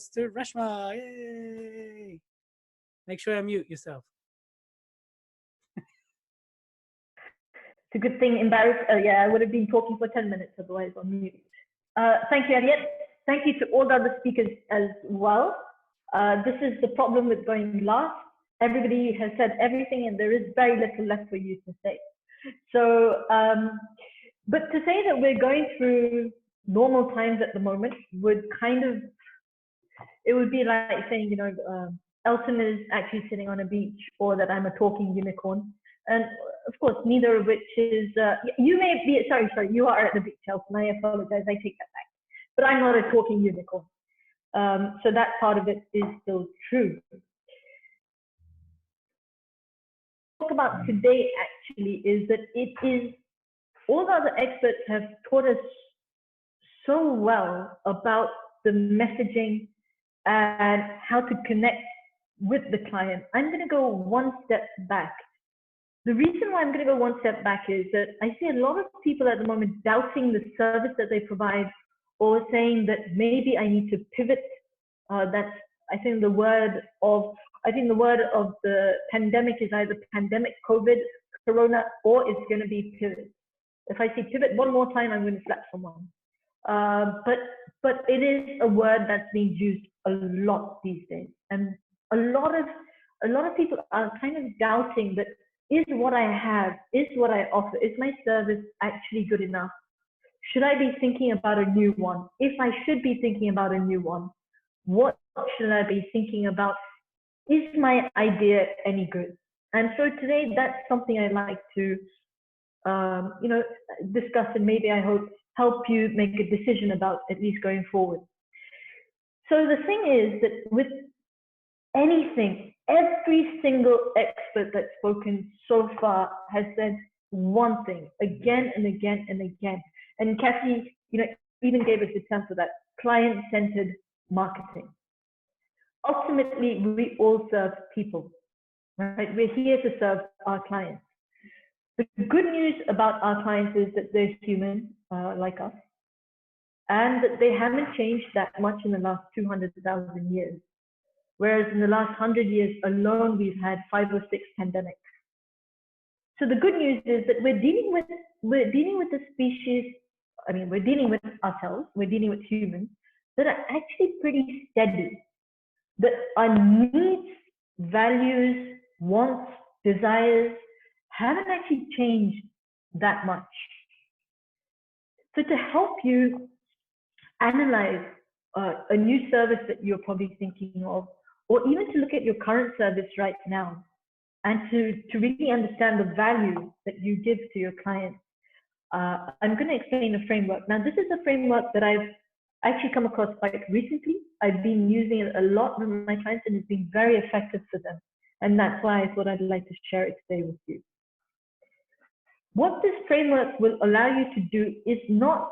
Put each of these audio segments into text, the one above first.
goes to Reshma. Yay! Make sure you mute yourself. It's a good thing, embarrassed. Yeah, I would have been talking for 10 minutes otherwise on mute. Thank you, Harriet. Thank you to all the other speakers as well. This is the problem with going last. Everybody has said everything and there is very little left for you to say. So, but to say that we're going through normal times at the moment would kind of, it would be like saying, you know, Elton is actually sitting on a beach, or that I'm a talking unicorn. And of course, neither of which is, you may be, sorry, you are at the beach, Elton. I apologize, I take that back. But I'm not a talking unicorn. So that part of it is still true. Talk about today actually is that it is, all the other experts have taught us so well about the messaging and how to connect with the client. I'm going to go one step back. The reason why I'm going to go one step back is that I see a lot of people at the moment doubting the service that they provide, or saying that maybe I need to pivot. That's, I think the word of the pandemic is either pandemic, COVID, Corona, or it's going to be pivot. If I say pivot one more time, I'm going to slap someone. But it is a word that's being used a lot these days, and a lot of people are kind of doubting that, is what I have, is what I offer, is my service actually good enough? Should I be thinking about a new one? If I should be thinking about a new one, what should I be thinking about? Is my idea any good? And so today, that's something I'd like to, you know, discuss, and maybe I hope help you make a decision about, at least going forward. So the thing is that with anything, every single expert that's spoken so far has said one thing again and again and again. And Kathy, you know, even gave us a term for that: client-centered marketing. Ultimately, we all serve people, right? We're here to serve our clients. The good news about our clients is that they're human, like us, and that they haven't changed that much in the last 200,000 years. Whereas in the last 100 years alone, we've had 5 or 6 pandemics. So the good news is that we're dealing with the species. I mean, we're dealing with ourselves. We're dealing with humans that are actually pretty steady. That our needs, values, wants, desires haven't actually changed that much. So to help you analyze a new service that you're probably thinking of, or even to look at your current service right now, and to really understand the value that you give to your clients, I'm going to explain a framework. Now, this is a framework that I've actually come across quite recently. I've been using it a lot with my clients, and it's been very effective for them. And that's why I thought I'd like to share it today with you. What this framework will allow you to do is not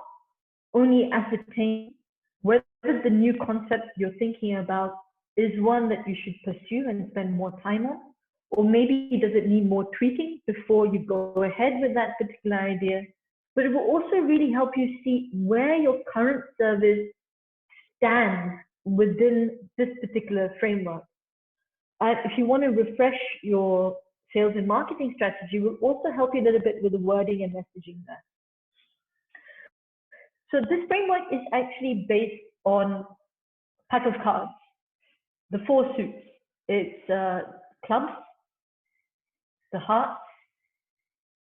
only ascertain whether the new concept you're thinking about is one that you should pursue and spend more time on, or maybe does it need more tweaking before you go ahead with that particular idea, but it will also really help you see where your current service stands within this particular framework. If you want to refresh your sales and marketing strategy, will also help you a little bit with the wording and messaging there. So this framework is actually based on a pack of cards, the 4 suits. It's clubs, the hearts,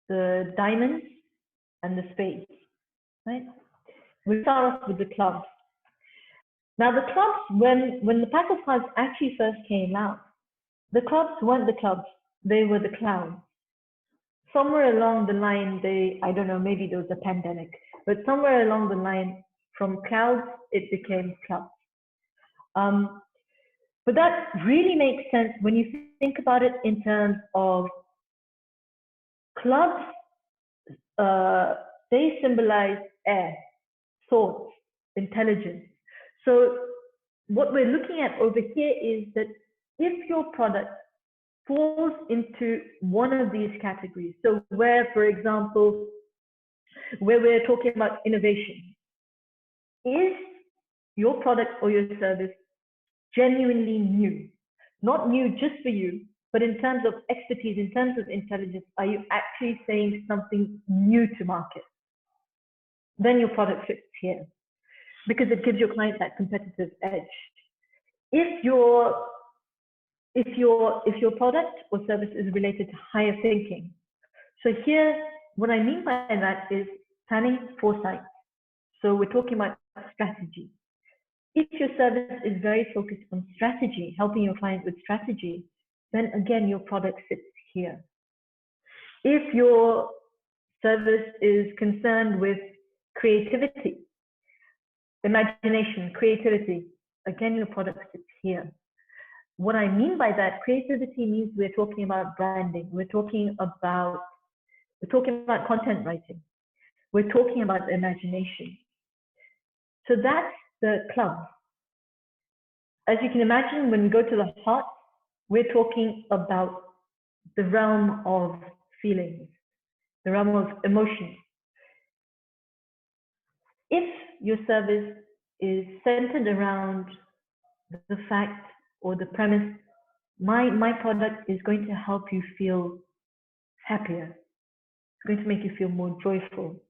the diamonds, and the spades, right? We start off with the clubs. Now the clubs, when the pack of cards actually first came out, the clubs weren't the clubs, they were the clowns. Somewhere along the line, I don't know, maybe there was a pandemic, but somewhere along the line, from clouds, it became clubs. But that really makes sense when you think about it in terms of clubs. They symbolize air, thoughts, intelligence. So what we're looking at over here is that if your product falls into one of these categories, so where, for example, where we're talking about innovation, is your product or your service genuinely new? Not new just for you, but in terms of expertise, in terms of intelligence, are you actually saying something new to market? Then your product fits here because it gives your client that competitive edge. If your product or service is related to higher thinking, so here, what I mean by that is planning, foresight. So we're talking about strategy. If your service is very focused on strategy, helping your client with strategy, then again, your product sits here. If your service is concerned with creativity, imagination, creativity, again, your product sits here. What I mean by that, creativity means we're talking about branding. We're talking about content writing. We're talking about imagination. So that's the club. As you can imagine, when we go to the heart, we're talking about the realm of feelings, the realm of emotions. If your service is centered around the fact or the premise, my product is going to help you feel happier. It's going to make you feel more joyful.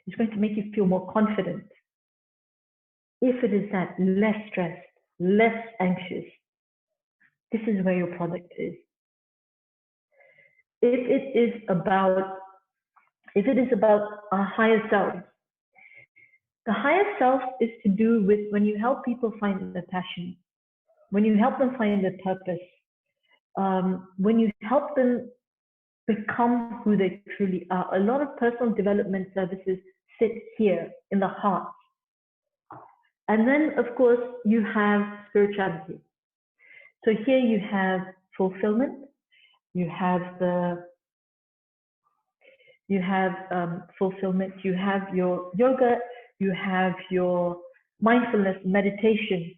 It's going to make you feel more confident. If it is that, less stressed, less anxious, this is where your product is. If it is about our higher self, the higher self is to do with when you help people find their passion, when you help them find their purpose, when you help them become who they truly are. A lot of personal development services sit here in the heart. And then, of course, you have spirituality. So here you have fulfillment, you have fulfillment, you have your yoga, you have your mindfulness, meditation.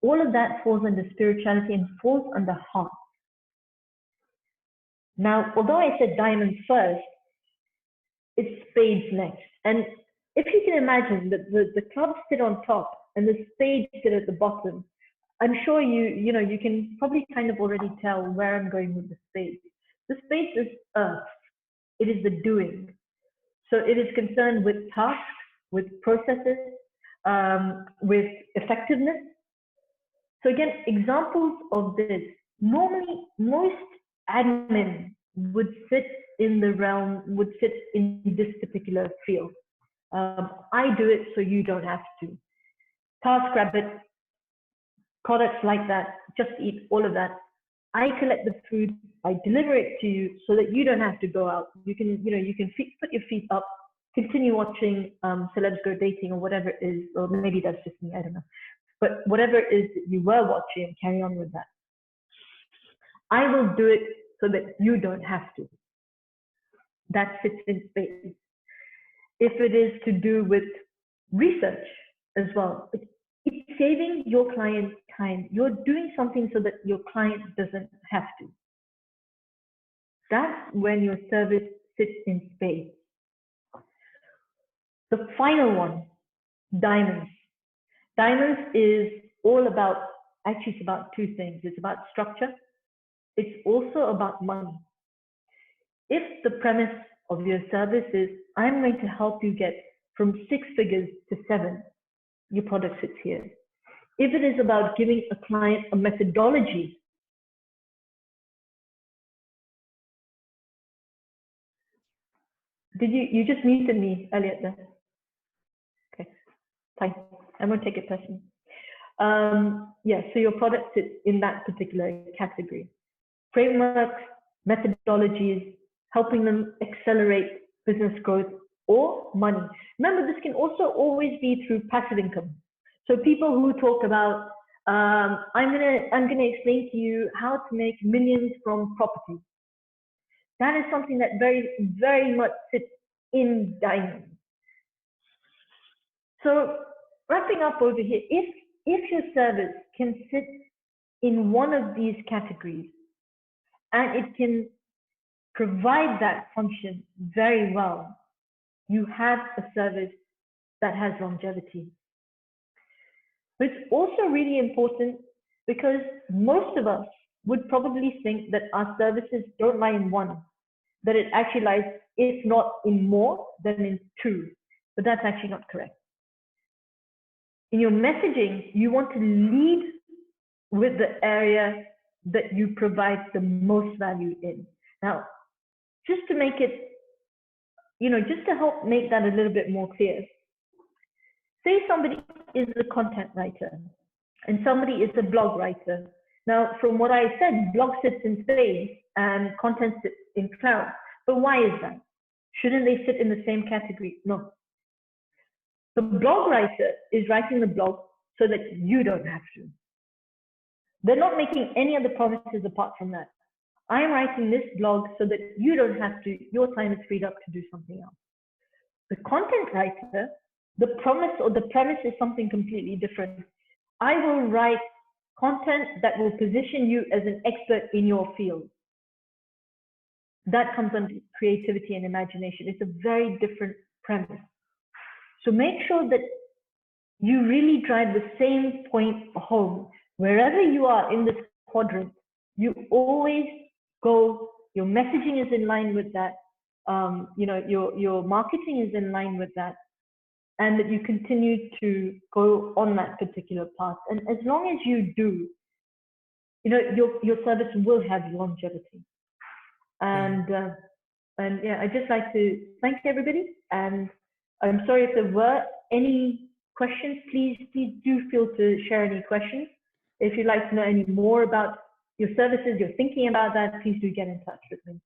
All of that falls under spirituality and falls under heart. Now, although I said diamonds first, it's spades next. And if you can imagine that the clubs sit on top and the spades sit at the bottom, I'm sure you can probably kind of already tell where I'm going with the spades. The spades is earth. It is the doing. So it is concerned with tasks, with processes, with effectiveness. So again, examples of this. Normally, most admin would sit in this particular field. I do it so you don't have to. Task rabbit, products like that, just eat, all of that. I collect the food, I deliver it to you so that you don't have to go out. You can put your feet up, continue watching celebs go dating or whatever it is, or maybe that's just me, I don't know. But whatever it is that you were watching, carry on with that. I will do it so that you don't have to. That fits in space. If it is to do with research as well, it's saving your client time. You're doing something so that your client doesn't have to. That's when your service sits in space. The final one, diamonds. Diamonds is all about, actually it's about two things. It's about structure. It's also about money. If the premise of your service is, I'm going to help you get from 6 figures to 7, your product sits here. If it is about giving a client a methodology, you just muted me, Elliot, there. Okay, fine. I won't take it personally. Yeah, so your product sits in that particular category. Frameworks, methodologies, helping them accelerate business growth or money. Remember, this can also always be through passive income. So people who talk about, I'm gonna explain to you how to make millions from property. That is something that very, very much sits in diamonds. So wrapping up over here, if your service can sit in one of these categories and it can provide that function very well, you have a service that has longevity. But it's also really important because most of us would probably think that our services don't lie in one, that it actually lies, if not in more, than in two. But that's actually not correct. In your messaging, you want to lead with the area that you provide the most value in. Now, just to make it, just to help make that a little bit more clear, say somebody is a content writer and somebody is a blog writer. Now, from what I said, blog sits in space and content sits in cloud. But why is that? Shouldn't they sit in the same category? No. The blog writer is writing the blog so that you don't have to. They're not making any other promises apart from that. I'm writing this blog so that you don't have to, your time is freed up to do something else. The content writer, the promise or the premise is something completely different. I will write content that will position you as an expert in your field. That comes under creativity and imagination. It's a very different premise. So make sure that you really drive the same point home. Wherever you are in this quadrant, you always go, your messaging is in line with that, your marketing is in line with that, and that you continue to go on that particular path. And as long as you do, your service will have longevity. And yeah, I'd just like to thank everybody. And I'm sorry if there were any questions, please do feel to share any questions. If you'd like to know any more about your services, you're thinking about that, please do get in touch with me.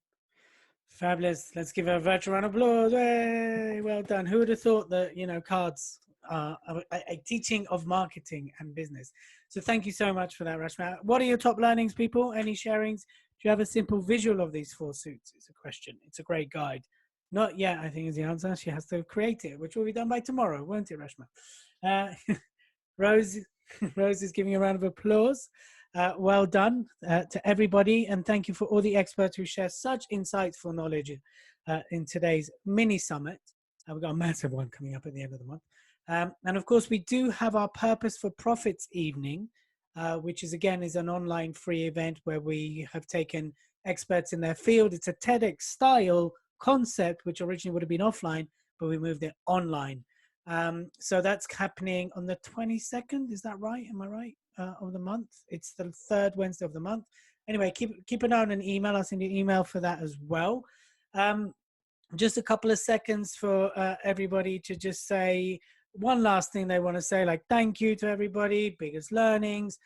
Fabulous. Let's give her a virtual round of applause. Hey, well done. Who would have thought that, cards are a teaching of marketing and business? So thank you so much for that, Reshma. What are your top learnings, people? Any sharings? Do you have a simple visual of these 4 suits? It's a question. It's a great guide. Not yet, I think, is the answer. She has to create it, which will be done by tomorrow, won't it, Reshma? Rose is giving a round of applause. Well done to everybody, and thank you for all the experts who share such insightful knowledge in today's mini summit. We've got a massive one coming up at the end of the month. And of course, we do have our Purpose for Profits evening, which is an online free event where we have taken experts in their field. It's a TEDx style concept, which originally would have been offline, but we moved it online. So that's happening on the 22nd. Is that right? Am I right? Of the month. It's the 3rd Wednesday of the month. Anyway, keep an eye on an email. I'll send you an email for that as well. Just a couple of seconds for everybody to just say one last thing they want to say, like thank you to everybody, biggest learnings.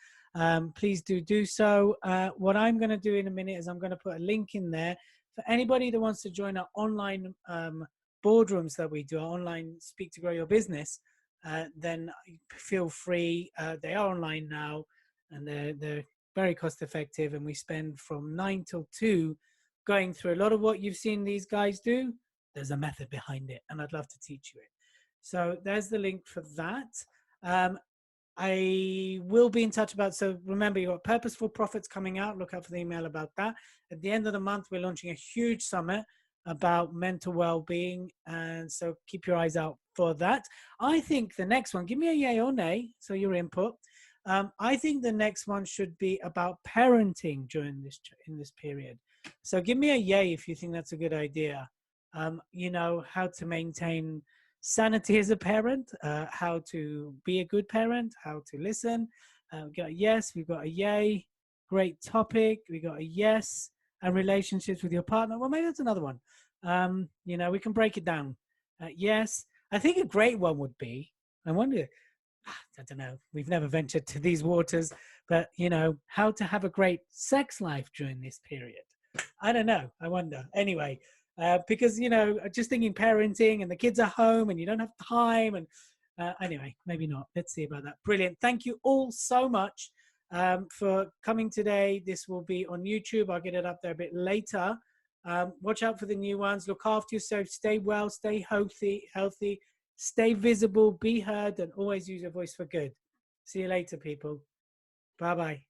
Please do so. What I'm going to do in a minute is I'm going to put a link in there for anybody that wants to join our online boardrooms that we do, our online Speak to Grow Your Business. Then feel free. They are online now, and they're very cost effective, and we spend from 9 till 2 going through a lot of what you've seen these guys do. There's a method behind it, and I'd love to teach you it. So there's the link for that. I will be in touch about, so remember, you've got Purposeful Profits coming out. Look out for the email about that. At the end of the month, we're launching a huge summit about mental well-being, and so keep your eyes out for that. I think the next one, give me a yay or nay, so your input. I think the next one should be about parenting during this period. So give me a yay if you think that's a good idea. How to maintain sanity as a parent, how to be a good parent, how to listen. We've got a yes, we've got a yay. Great topic. We got a yes. And relationships with your partner. Well, maybe that's another one. We can break it down. Yes, I think a great one would be, I wonder, I don't know, we've never ventured to these waters, but, how to have a great sex life during this period. I don't know. I wonder. Anyway, because, just thinking parenting and the kids are home and you don't have time. And anyway, maybe not. Let's see about that. Brilliant. Thank you all so much for coming today. This will be on YouTube. I'll get it up there a bit later. Watch out for the new ones. Look after yourself. Stay well. Stay healthy. Stay visible. Be heard. And always use your voice for good. See you later, people. Bye-bye.